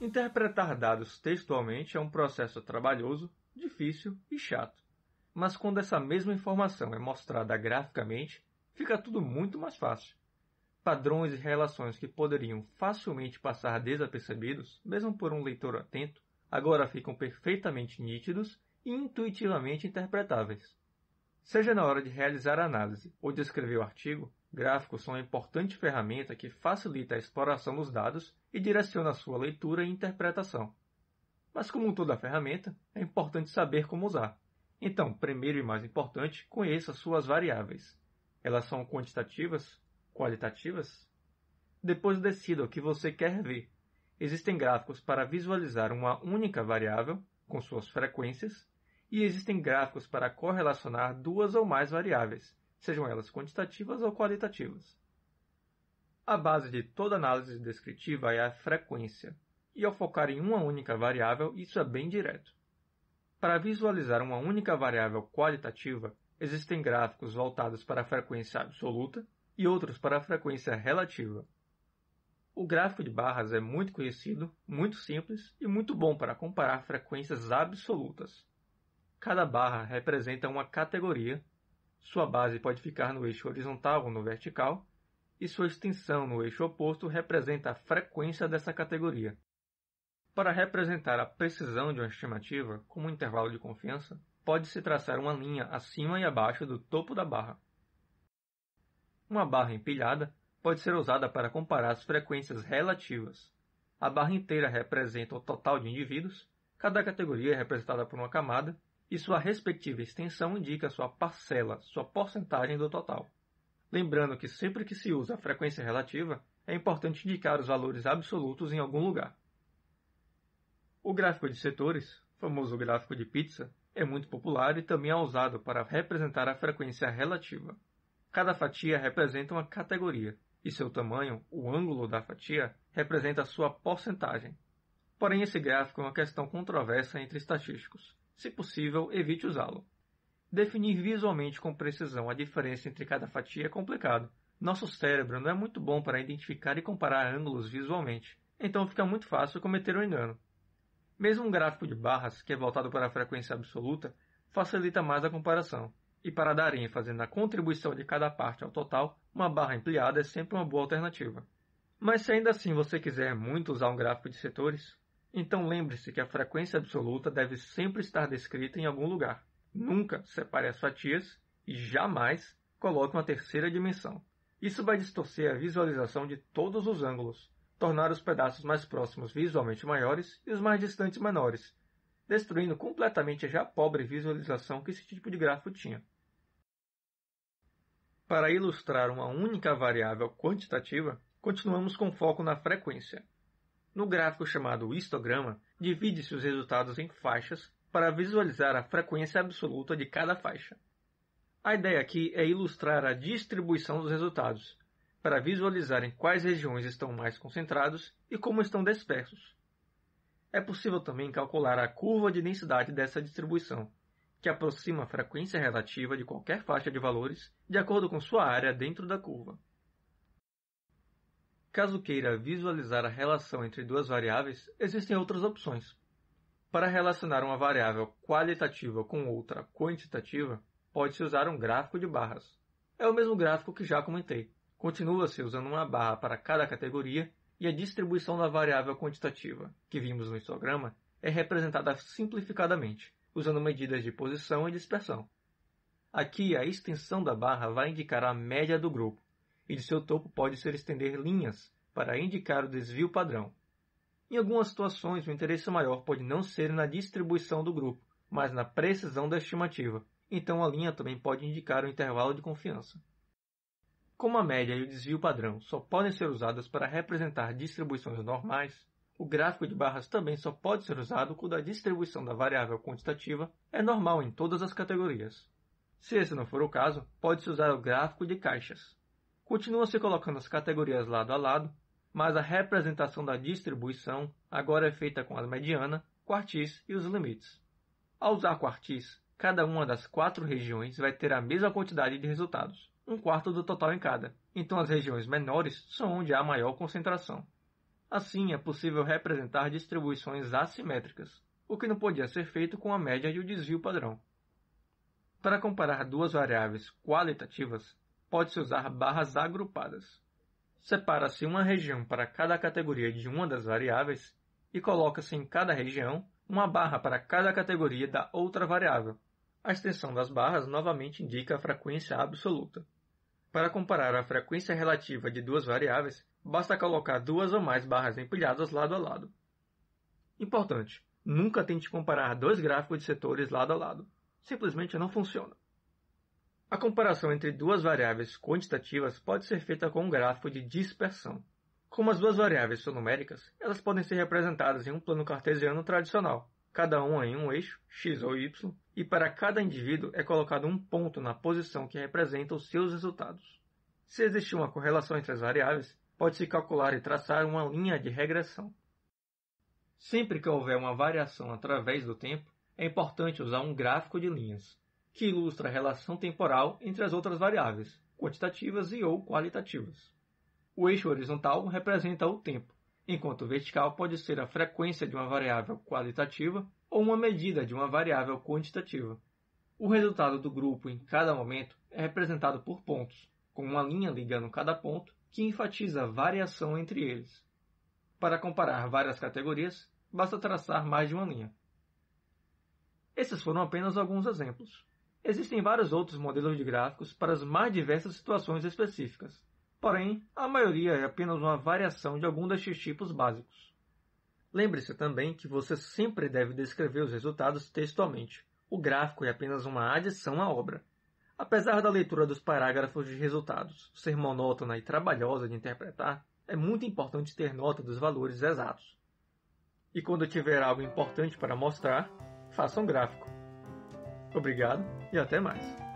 Interpretar dados textualmente é um processo trabalhoso, difícil e chato. Mas quando essa mesma informação é mostrada graficamente, fica tudo muito mais fácil. Padrões e relações que poderiam facilmente passar desapercebidos, mesmo por um leitor atento, agora ficam perfeitamente nítidos e intuitivamente interpretáveis. Seja na hora de realizar a análise ou de escrever o artigo, gráficos são uma importante ferramenta que facilita a exploração dos dados e direciona a sua leitura e interpretação. Mas como toda ferramenta, é importante saber como usar. Então, primeiro e mais importante, conheça suas variáveis. Elas são quantitativas? Qualitativas? Depois decida o que você quer ver. Existem gráficos para visualizar uma única variável, com suas frequências, e existem gráficos para correlacionar duas ou mais variáveis, sejam elas quantitativas ou qualitativas. A base de toda análise descritiva é a frequência, e ao focar em uma única variável, isso é bem direto. Para visualizar uma única variável qualitativa, existem gráficos voltados para a frequência absoluta e outros para a frequência relativa. O gráfico de barras é muito conhecido, muito simples e muito bom para comparar frequências absolutas. Cada barra representa uma categoria, sua base pode ficar no eixo horizontal ou no vertical, e sua extensão no eixo oposto representa a frequência dessa categoria. Para representar a precisão de uma estimativa, como um intervalo de confiança, pode-se traçar uma linha acima e abaixo do topo da barra. Uma barra empilhada pode ser usada para comparar as frequências relativas. A barra inteira representa o total de indivíduos, cada categoria é representada por uma camada, e sua respectiva extensão indica sua parcela, sua porcentagem do total. Lembrando que sempre que se usa a frequência relativa, é importante indicar os valores absolutos em algum lugar. O gráfico de setores, famoso gráfico de pizza, é muito popular e também é usado para representar a frequência relativa. Cada fatia representa uma categoria, e seu tamanho, o ângulo da fatia, representa a sua porcentagem. Porém, esse gráfico é uma questão controversa entre estatísticos. Se possível, evite usá-lo. Definir visualmente com precisão a diferença entre cada fatia é complicado. Nosso cérebro não é muito bom para identificar e comparar ângulos visualmente, então fica muito fácil cometer um engano. Mesmo um gráfico de barras, que é voltado para a frequência absoluta, facilita mais a comparação. E para dar ênfase na contribuição de cada parte ao total, uma barra empilhada é sempre uma boa alternativa. Mas se ainda assim você quiser muito usar um gráfico de setores, então lembre-se que a frequência absoluta deve sempre estar descrita em algum lugar. Nunca separe as fatias e jamais coloque uma terceira dimensão. Isso vai distorcer a visualização de todos os ângulos, tornar os pedaços mais próximos visualmente maiores e os mais distantes menores, destruindo completamente a já pobre visualização que esse tipo de gráfico tinha. Para ilustrar uma única variável quantitativa, continuamos com foco na frequência. No gráfico chamado histograma, divide-se os resultados em faixas para visualizar a frequência absoluta de cada faixa. A ideia aqui é ilustrar a distribuição dos resultados, para visualizar em quais regiões estão mais concentrados e como estão dispersos. É possível também calcular a curva de densidade dessa distribuição, que aproxima a frequência relativa de qualquer faixa de valores de acordo com sua área dentro da curva. Caso queira visualizar a relação entre duas variáveis, existem outras opções. Para relacionar uma variável qualitativa com outra quantitativa, pode-se usar um gráfico de barras. É o mesmo gráfico que já comentei. Continua-se usando uma barra para cada categoria e a distribuição da variável quantitativa, que vimos no histograma, é representada simplificadamente, usando medidas de posição e dispersão. Aqui, a extensão da barra vai indicar a média do grupo, e de seu topo pode-se estender linhas para indicar o desvio padrão. Em algumas situações, o interesse maior pode não ser na distribuição do grupo, mas na precisão da estimativa, então a linha também pode indicar o intervalo de confiança. Como a média e o desvio padrão só podem ser usados para representar distribuições normais, o gráfico de barras também só pode ser usado quando a distribuição da variável quantitativa é normal em todas as categorias. Se esse não for o caso, pode-se usar o gráfico de caixas. Continua-se colocando as categorias lado a lado, mas a representação da distribuição agora é feita com a mediana, quartis e os limites. Ao usar quartis, cada uma das 4 regiões vai ter a mesma quantidade de resultados, 1/4 do total em cada, então as regiões menores são onde há maior concentração. Assim, é possível representar distribuições assimétricas, o que não podia ser feito com a média e o desvio padrão. Para comparar duas variáveis qualitativas, pode-se usar barras agrupadas. Separa-se uma região para cada categoria de uma das variáveis e coloca-se em cada região uma barra para cada categoria da outra variável. A extensão das barras novamente indica a frequência absoluta. Para comparar a frequência relativa de duas variáveis, basta colocar duas ou mais barras empilhadas lado a lado. Importante: nunca tente comparar dois gráficos de setores lado a lado. Simplesmente não funciona. A comparação entre duas variáveis quantitativas pode ser feita com um gráfico de dispersão. Como as duas variáveis são numéricas, elas podem ser representadas em um plano cartesiano tradicional, cada uma em um eixo, x ou y, e para cada indivíduo é colocado um ponto na posição que representa os seus resultados. Se existir uma correlação entre as variáveis, pode-se calcular e traçar uma linha de regressão. Sempre que houver uma variação através do tempo, é importante usar um gráfico de linhas, que ilustra a relação temporal entre as outras variáveis, quantitativas e ou qualitativas. O eixo horizontal representa o tempo, enquanto o vertical pode ser a frequência de uma variável qualitativa ou uma medida de uma variável quantitativa. O resultado do grupo em cada momento é representado por pontos, com uma linha ligando cada ponto que enfatiza a variação entre eles. Para comparar várias categorias, basta traçar mais de uma linha. Esses foram apenas alguns exemplos. Existem vários outros modelos de gráficos para as mais diversas situações específicas. Porém, a maioria é apenas uma variação de algum destes tipos básicos. Lembre-se também que você sempre deve descrever os resultados textualmente. O gráfico é apenas uma adição à obra. Apesar da leitura dos parágrafos de resultados ser monótona e trabalhosa de interpretar, é muito importante ter nota dos valores exatos. E quando tiver algo importante para mostrar, faça um gráfico. Obrigado e até mais.